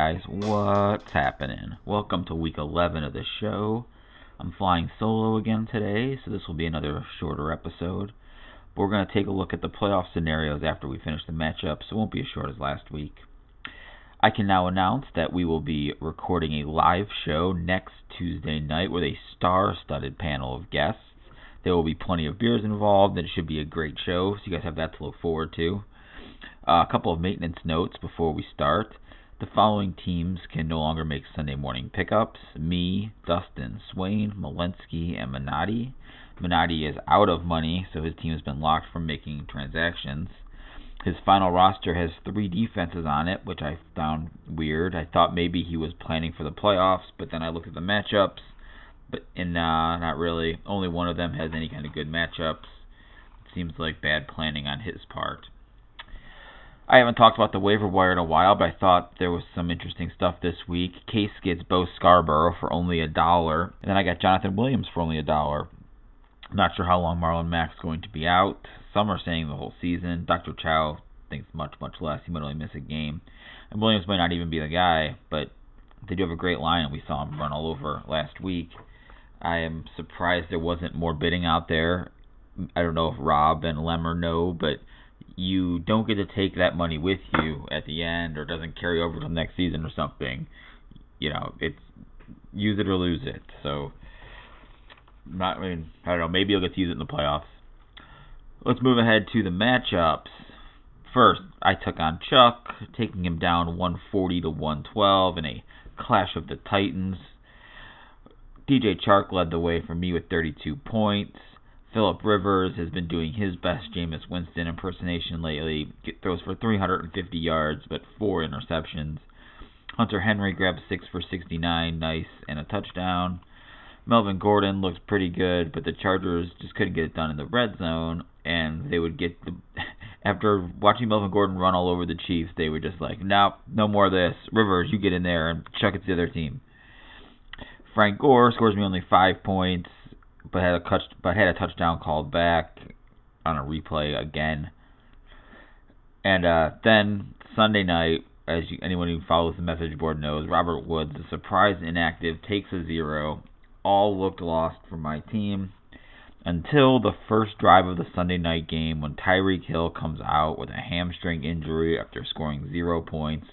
guys, what's happening? Welcome to week 11 of the show. I'm flying solo again today, so this will be another shorter episode. But we're going to take a look at the playoff scenarios after we finish the matchups, so it won't be as short as last week. I can now announce that we will be recording a live show next Tuesday night with a star-studded panel of guests. There will be plenty of beers involved, and it should be a great show, so you guys have that to look forward to. A couple of maintenance notes before we start. The following teams can no longer make Sunday morning pickups. Me, Dustin, Swain, Malinsky, and Minotti. Minotti is out of money, so his team has been locked from making transactions. His final roster has 3 defenses on it, which I found weird. I thought maybe he was planning for the playoffs, but then I looked at the matchups, and not really. Only one of them has any kind of good matchups. It seems like bad planning on his part. I haven't talked about the waiver wire in a while, but I thought there was some interesting stuff this week. Case gets Bo Scarborough for only $1, and then I got Jonathan Williams for only $1. I'm not sure how long Marlon Mack's going to be out. Some are saying the whole season. Dr. Chow thinks much less. He might only miss a game. And Williams might not even be the guy, but they do have a great line, and we saw him run all over last week. I am surprised there wasn't more bidding out there. I don't know if Rob and Lemmer know, but you don't get to take that money with you at the end, or doesn't carry over to next season or something. You know, it's use it or lose it. So, I don't know, maybe you'll get to use it in the playoffs. Let's move ahead to the matchups. First, I took on Chuck, taking him down 140 to 112 in a clash of the Titans. DJ Chark led the way for me with 32 points. Phillip Rivers has been doing his best Jameis Winston impersonation lately. Throws for 350 yards, but 4 interceptions. Hunter Henry grabbed 6 for 69, nice, and a touchdown. Melvin Gordon looks pretty good, but the Chargers just couldn't get it done in the red zone, and they would get after watching Melvin Gordon run all over the Chiefs, they were just like, nope, no more of this. Rivers, you get in there and chuck it to the other team. Frank Gore scores me only 5 points, but had a touchdown called back on a replay again. And then Sunday night, as anyone who follows the message board knows, Robert Woods, the surprise inactive, takes a 0. All looked lost for my team until the first drive of the Sunday night game, when Tyreek Hill comes out with a hamstring injury after scoring 0 points.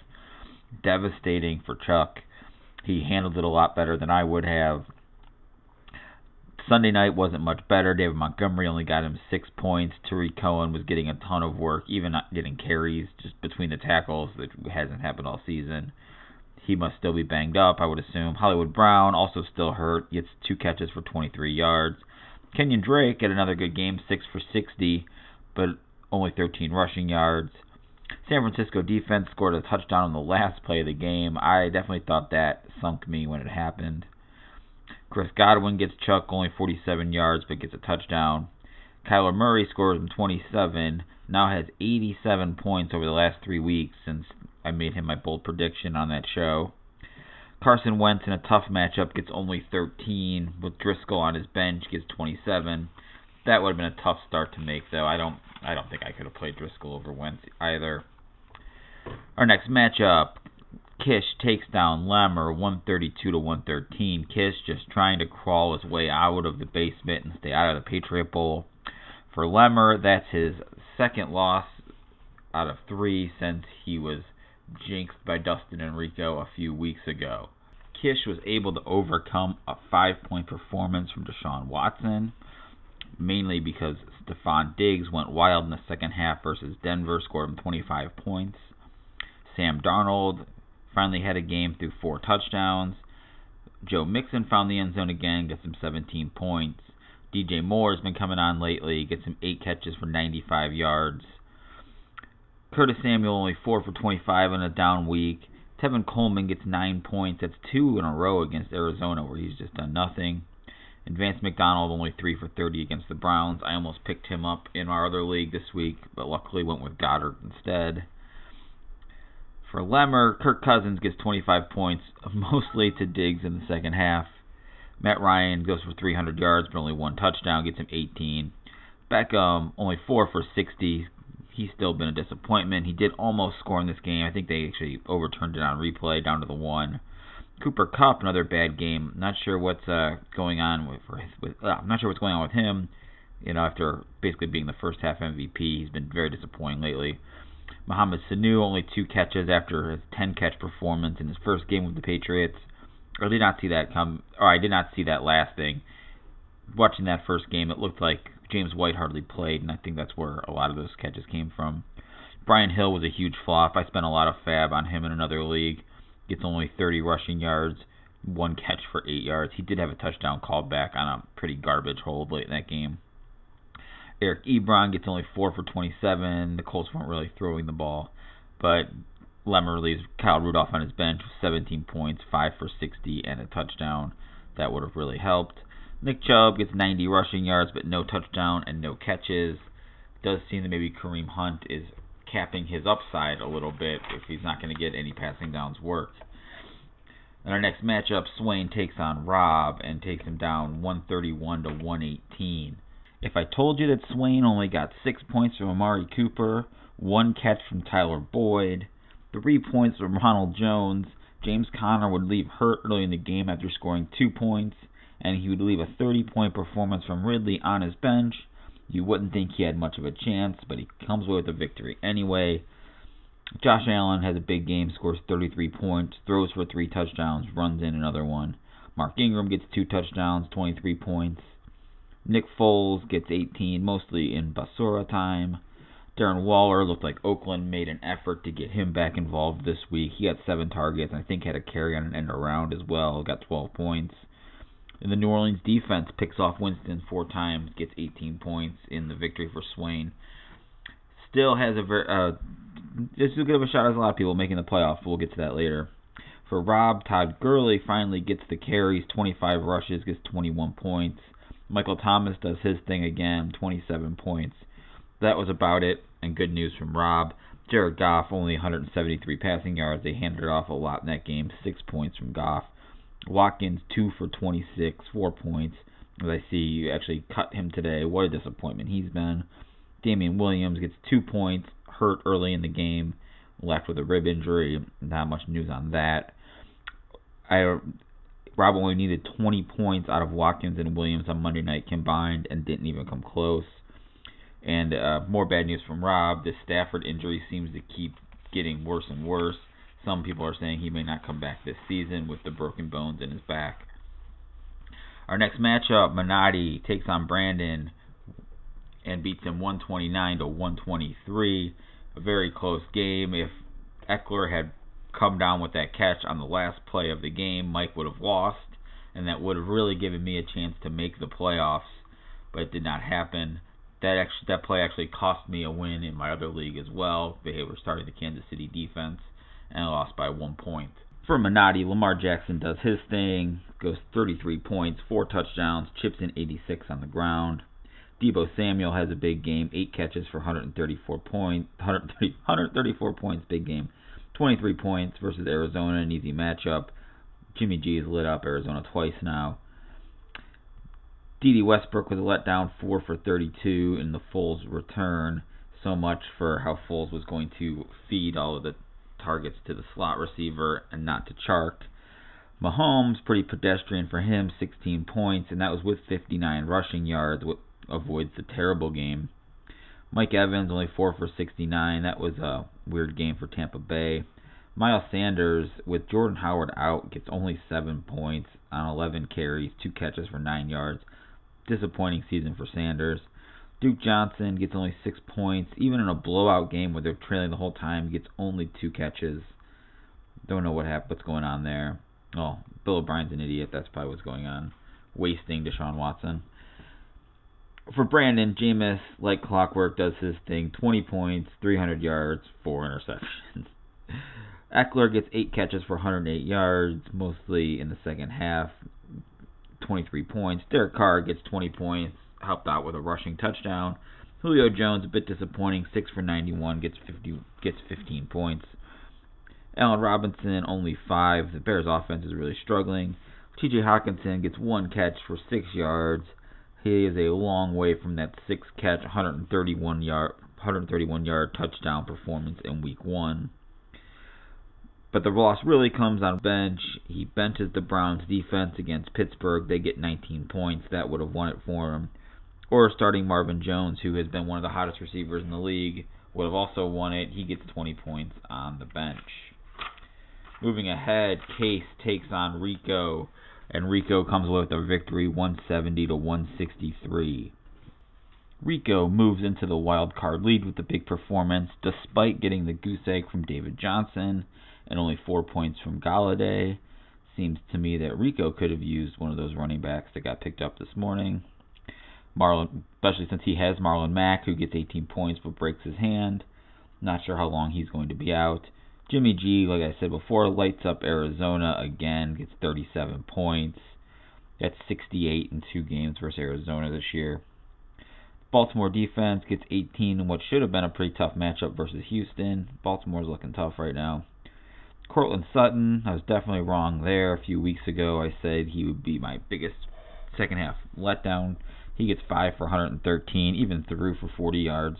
Devastating for Chuck. He handled it a lot better than I would have. Sunday night wasn't much better. David Montgomery only got him 6 points. Tariq Cohen was getting a ton of work, even not getting carries just between the tackles. That hasn't happened all season. He must still be banged up, I would assume. Hollywood Brown, also still hurt, gets 2 catches for 23 yards. Kenyon Drake had another good game, 6 for 60, but only 13 rushing yards. San Francisco defense scored a touchdown on the last play of the game. I definitely thought that sunk me when it happened. Chris Godwin gets Chuck only 47 yards, but gets a touchdown. Kyler Murray scores in 27, now has 87 points over the last 3 weeks since I made him my bold prediction on that show. Carson Wentz in a tough matchup gets only 13, with Driscoll on his bench gets 27. That would have been a tough start to make, though. I don't think I could have played Driscoll over Wentz either. Our next matchup, Kish takes down Lemmer 132 to 113. Kish just trying to crawl his way out of the basement and stay out of the Patriot Bowl. For Lemmer, that's his second loss out of 3 since he was jinxed by Dustin Enrico a few weeks ago. Kish was able to overcome a 5-point performance from Deshaun Watson, mainly because Stephon Diggs went wild in the second half versus Denver, scored him 25 points. Sam Darnold finally had a game through 4 touchdowns. Joe Mixon found the end zone again, gets him 17 points. DJ Moore has been coming on lately, gets him 8 catches for 95 yards. Curtis Samuel only 4 for 25 in a down week. Tevin Coleman gets 9 points. That's 2 in a row against Arizona, where he's just done nothing. And Vance McDonald only 3 for 30 against the Browns. I almost picked him up in our other league this week, but luckily went with Goddard instead. For Lemmer, Kirk Cousins gets 25 points, mostly to Diggs in the second half. Matt Ryan goes for 300 yards, but only 1 touchdown, gets him 18. Beckham, only 4 for 60, he's still been a disappointment. He did almost score in this game. I think they actually overturned it on replay down to the 1. Cooper Kupp, another bad game. Not sure what's going on I'm not sure what's going on with him. After basically being the first half MVP, he's been very disappointing lately. Mohamed Sanu, only 2 catches after his 10-catch performance in his first game with the Patriots. I did not see that last thing. Watching that first game, it looked like James White hardly played, and I think that's where a lot of those catches came from. Brian Hill was a huge flop. I spent a lot of fab on him in another league. Gets only 30 rushing yards, 1 catch for 8 yards. He did have a touchdown called back on a pretty garbage hold late in that game. Eric Ebron gets only 4 for 27. The Colts weren't really throwing the ball, but Lemmer leaves Kyle Rudolph on his bench with 17 points, 5 for 60, and a touchdown. That would have really helped. Nick Chubb gets 90 rushing yards, but no touchdown and no catches. Does seem that maybe Kareem Hunt is capping his upside a little bit if he's not going to get any passing downs worked. In our next matchup, Swain takes on Rob and takes him down 131 to 118. If I told you that Swain only got 6 points from Amari Cooper, 1 catch from Tyler Boyd, 3 points from Ronald Jones, James Conner would leave hurt early in the game after scoring 2 points, and he would leave a 30-point performance from Ridley on his bench, you wouldn't think he had much of a chance, but he comes away with a victory anyway. Josh Allen has a big game, scores 33 points, throws for 3 touchdowns, runs in another one. Mark Ingram gets 2 touchdowns, 23 points. Nick Foles gets 18, mostly in Basura time. Darren Waller looked like Oakland made an effort to get him back involved this week. He got 7 targets, and I think had a carry on an end around as well, got 12 points. And the New Orleans defense picks off Winston 4 times, gets 18 points in the victory for Swain. Still has just as good of a shot as a lot of people making the playoffs. We'll get to that later. For Rob, Todd Gurley finally gets the carries, 25 rushes, gets 21 points. Michael Thomas does his thing again, 27 points. That was about it, and good news from Rob. Jared Goff, only 173 passing yards. They handed it off a lot in that game, 6 points from Goff. Watkins, 2 for 26, 4 points. As I see, you actually cut him today. What a disappointment he's been. Damian Williams gets 2 points, hurt early in the game, left with a rib injury. Not much news on that. Rob only needed 20 points out of Watkins and Williams on Monday night combined and didn't even come close. And more bad news from Rob. This Stafford injury seems to keep getting worse and worse. Some people are saying he may not come back this season with the broken bones in his back. Our next matchup, Minotti takes on Brandon and beats him 129 to 123. A very close game. If Eckler had come down with that catch on the last play of the game, Mike would have lost, and that would have really given me a chance to make the playoffs, but it did not happen. That play actually cost me a win in my other league as well. They were starting the Kansas City defense, and I lost by 1 point. For Minotti, Lamar Jackson does his thing, goes 33 points, 4 touchdowns, chips in 86 on the ground. Deebo Samuel has a big game, 8 catches for 134 points, big game. 23 points versus Arizona, an easy matchup. Jimmy G has lit up Arizona twice now. D.D. Westbrook was a letdown, 4 for 32 in the Foles return. So much for how Foles was going to feed all of the targets to the slot receiver and not to Chark. Mahomes, pretty pedestrian for him, 16 points, and that was with 59 rushing yards, which avoids the terrible game. Mike Evans, only 4 for 69. That was a weird game for Tampa Bay. Miles Sanders, with Jordan Howard out, gets only 7 points on 11 carries, 2 catches for 9 yards. Disappointing season for Sanders. Duke Johnson gets only 6 points. Even in a blowout game where they're trailing the whole time, gets only 2 catches. Don't know what's going on there. Oh, Bill O'Brien's an idiot. That's probably what's going on. Wasting Deshaun Watson. For Brandon, Jameis, like clockwork, does his thing. 20 points, 300 yards, 4 interceptions. Eckler gets 8 catches for 108 yards, mostly in the second half. 23 points. Derek Carr gets 20 points, helped out with a rushing touchdown. Julio Jones, a bit disappointing, 6 for 91, gets 15 points. Allen Robinson, only 5. The Bears' offense is really struggling. T.J. Hockenson gets 1 catch for 6 yards. He is a long way from that 6-catch, 131-yard touchdown performance in Week 1. But the loss really comes on bench. He benches the Browns defense against Pittsburgh. They get 19 points. That would have won it for him. Or starting Marvin Jones, who has been one of the hottest receivers in the league, would have also won it. He gets 20 points on the bench. Moving ahead, Case takes on Rico, and Rico comes away with a victory 170-163. Rico moves into the wild card lead with a big performance, despite getting the goose egg from David Johnson and only 4 points from Galladay. Seems to me that Rico could have used one of those running backs that got picked up this morning. Especially since he has Marlon Mack, who gets 18 points but breaks his hand. Not sure how long he's going to be out. Jimmy G, like I said before, lights up Arizona again, gets 37 points. That's 68 in 2 games versus Arizona this year. Baltimore defense gets 18 in what should have been a pretty tough matchup versus Houston. Baltimore's looking tough right now. Courtland Sutton, I was definitely wrong there. A few weeks ago I said he would be my biggest second half letdown. He gets 5 for 113, even threw for 40 yards.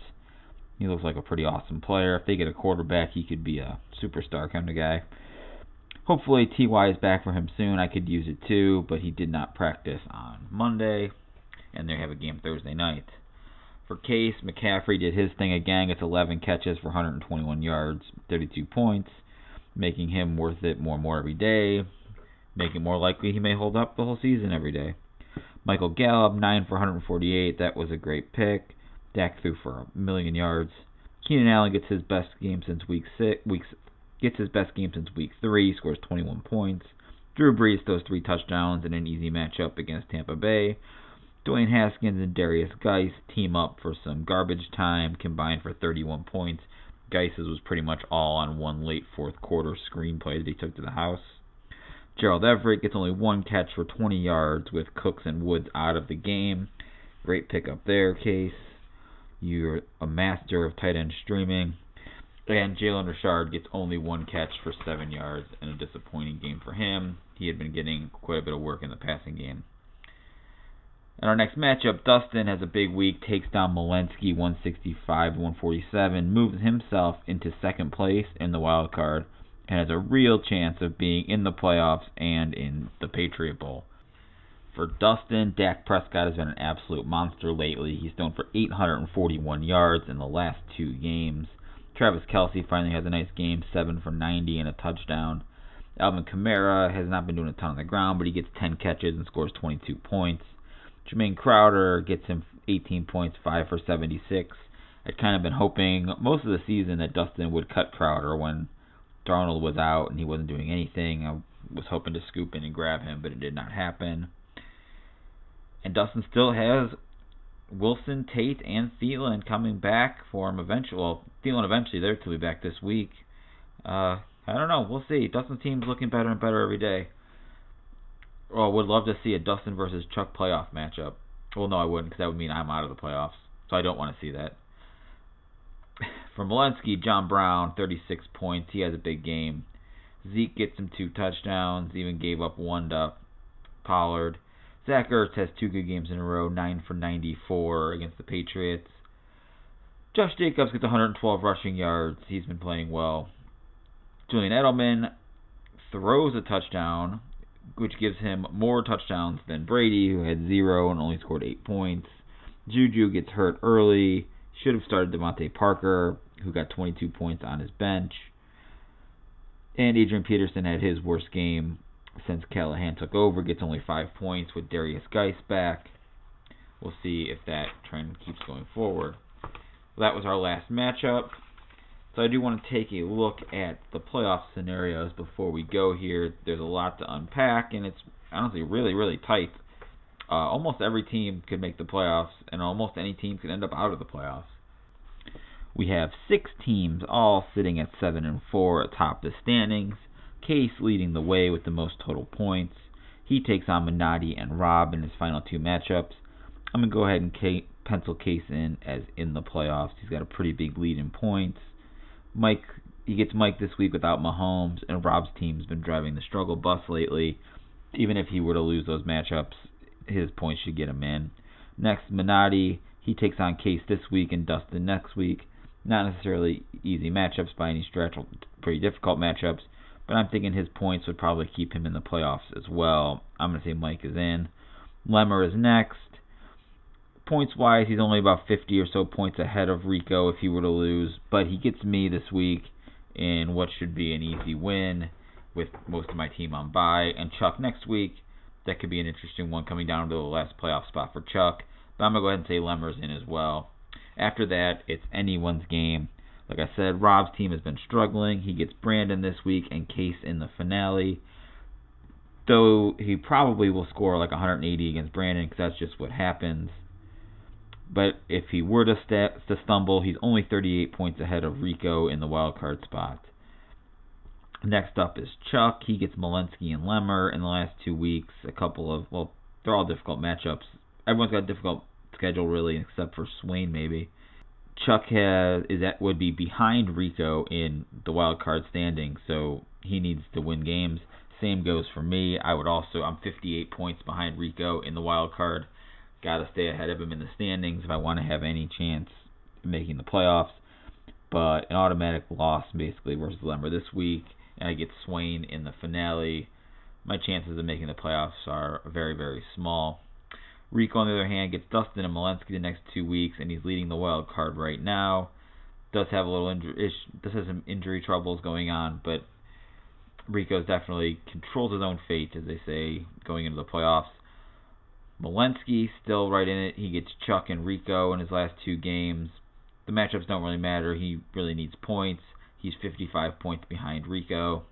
He looks like a pretty awesome player. If they get a quarterback, he could be a superstar kind of guy. Hopefully T.Y. is back for him soon. I could use it too, but he did not practice on Monday, and they have a game Thursday night. For Case, McCaffrey did his thing again. Gets 11 catches for 121 yards, 32 points, making him worth it more and more every day, making it more likely he may hold up the whole season every day. Michael Gallup, 9 for 148. That was a great pick. Dak threw for 1,000,000 yards. Keenan Allen gets his best game since week 3. Scores 21 points. Drew Brees throws 3 touchdowns in an easy matchup against Tampa Bay. Dwayne Haskins and Darius Geis team up for some garbage time, combined for 31 points. Geis's was pretty much all on one late fourth quarter screenplay that he took to the house. Gerald Everett gets only 1 catch for 20 yards with Cooks and Woods out of the game. Great pickup there, Case. You're a master of tight end streaming. And Jalen Richard gets only 1 catch for 7 yards in a disappointing game for him. He had been getting quite a bit of work in the passing game. In our next matchup, Dustin has a big week, takes down Malinsky 165-147, moves himself into second place in the wild card, and has a real chance of being in the playoffs and in the Patriot Bowl. For Dustin, Dak Prescott has been an absolute monster lately. He's thrown for 841 yards in the last 2 games. Travis Kelce finally has a nice game, 7 for 90 and a touchdown. Alvin Kamara has not been doing a ton on the ground, but he gets 10 catches and scores 22 points. Jermaine Crowder gets him 18 points, 5 for 76. I'd kind of been hoping most of the season that Dustin would cut Crowder when Darnold was out and he wasn't doing anything. I was hoping to scoop in and grab him, but it did not happen. And Dustin still has Wilson, Tate, and Thielen coming back for him eventually. Well, Thielen eventually, they're to be back this week. I don't know. We'll see. Dustin's team's looking better and better every day. Oh, would love to see a Dustin versus Chuck playoff matchup. Well, no, I wouldn't, because that would mean I'm out of the playoffs. So I don't want to see that. For Malinsky, John Brown, 36 points. He has a big game. Zeke gets him 2 touchdowns, even gave up 1 to Pollard. Zach Ertz has 2 good games in a row, 9 for 94 against the Patriots. Josh Jacobs gets 112 rushing yards. He's been playing well. Julian Edelman throws a touchdown, which gives him more touchdowns than Brady, who had 0 and only scored 8 points. Juju gets hurt early. Should have started Devontae Parker, who got 22 points on his bench. And Adrian Peterson had his worst game since Callahan took over. Gets only 5 points with Darius Geis back. We'll see if that trend keeps going forward. That was our last matchup. So I do want to take a look at the playoff scenarios before we go here. There's a lot to unpack, and it's honestly really, really tight. Almost every team could make the playoffs, and almost any team could end up out of the playoffs. We have 6 teams all sitting at 7-4 atop the standings. Case leading the way with the most total points. He takes on Minotti and Rob in his final 2 matchups. I'm going to go ahead and pencil Case in as in the playoffs. He's got a pretty big lead in points. He gets Mike this week without Mahomes, and Rob's team's been driving the struggle bus lately. Even if he were to lose those matchups, his points should get him in. Next, Minotti. He takes on Case this week and Dustin next week. Not necessarily easy matchups by any stretch, pretty difficult matchups, but I'm thinking his points would probably keep him in the playoffs as well. I'm going to say Mike is in. Lemmer is next. Points-wise, he's only about 50 or so points ahead of Rico if he were to lose, but he gets me this week in what should be an easy win with most of my team on bye. And Chuck next week, that could be an interesting one coming down to the last playoff spot for Chuck. But I'm going to go ahead and say Lemmer's in as well. After that, it's anyone's game. Like I said, Rob's team has been struggling. He gets Brandon this week and Case in the finale. Though he probably will score like 180 against Brandon because that's just what happens. But if he were to stumble, he's only 38 points ahead of Rico in the wild card spot. Next up is Chuck. He gets Malinsky and Lemmer in the last 2 weeks. They're all difficult matchups. Everyone's got a difficult schedule really, except for Swain maybe. Chuck would be behind Rico in the wild card standing, so he needs to win games. Same goes for me. I'm 58 points behind Rico in the wild card. Got to stay ahead of him in the standings if I want to have any chance of making the playoffs. But an automatic loss basically versus Lemmer this week, and I get Swain in the finale. My chances of making the playoffs are very, very small. Rico, on the other hand, gets Dustin and Malinsky the next 2 weeks, and he's leading the wild card right now. Does have some injury troubles going on, but Rico definitely controls his own fate, as they say, going into the playoffs. Malinsky still right in it. He gets Chuck and Rico in his last 2 games. The matchups don't really matter. He really needs points. He's 55 points behind Rico.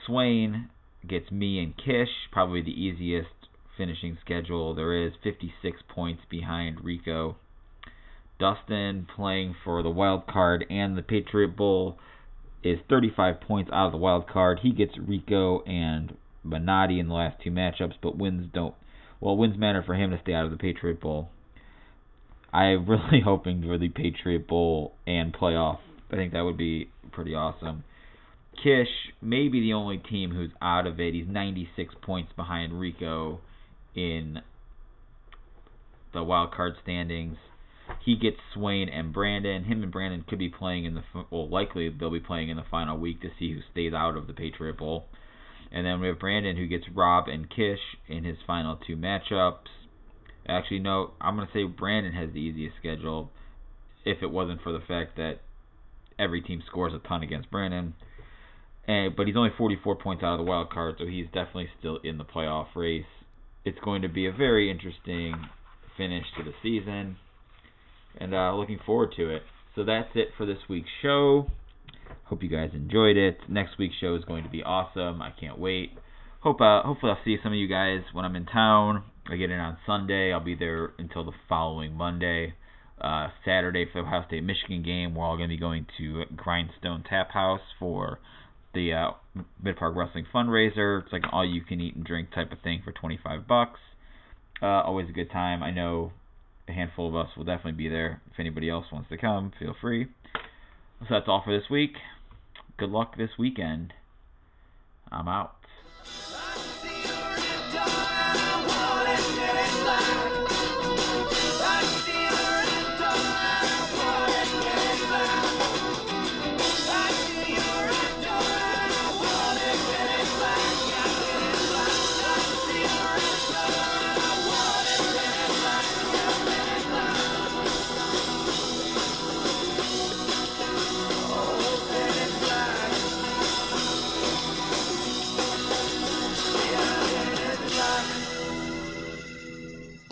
Swain gets me and Kish, probably the easiest finishing schedule there is, 56 points behind Rico. Dustin, playing for the wild card and the Patriot Bowl, is 35 points out of the wild card. He gets Rico and Minotti in the last 2 matchups, but wins matter for him to stay out of the Patriot Bowl. I'm really hoping for the Patriot Bowl and playoff. I think that would be pretty awesome. Kish may be the only team who's out of it. He's 96 points behind Rico in the wild card standings. He gets Swain and Brandon. Him and Brandon could be playing likely they'll be playing in the final week to see who stays out of the Patriot Bowl. And then we have Brandon, who gets Rob and Kish in his final 2 matchups. Actually, no, I'm going to say Brandon has the easiest schedule if it wasn't for the fact that every team scores a ton against Brandon. But he's only 44 points out of the wild card, so he's definitely still in the playoff race. It's going to be a very interesting finish to the season, and looking forward to it. So that's it for this week's show. Hope you guys enjoyed it. Next week's show is going to be awesome. I can't wait. Hopefully I'll see some of you guys when I'm in town. I get in on Sunday. I'll be there until the following Monday. Saturday for the Ohio State-Michigan game, we're all going to be going to Grindstone Tap House for the Mid-Park Wrestling fundraiser. It's like an all-you-can-eat and drink type of thing for $25. Always a good time. I know a handful of us will definitely be there. If anybody else wants to come, feel free. So that's all for this week. Good luck this weekend. I'm out.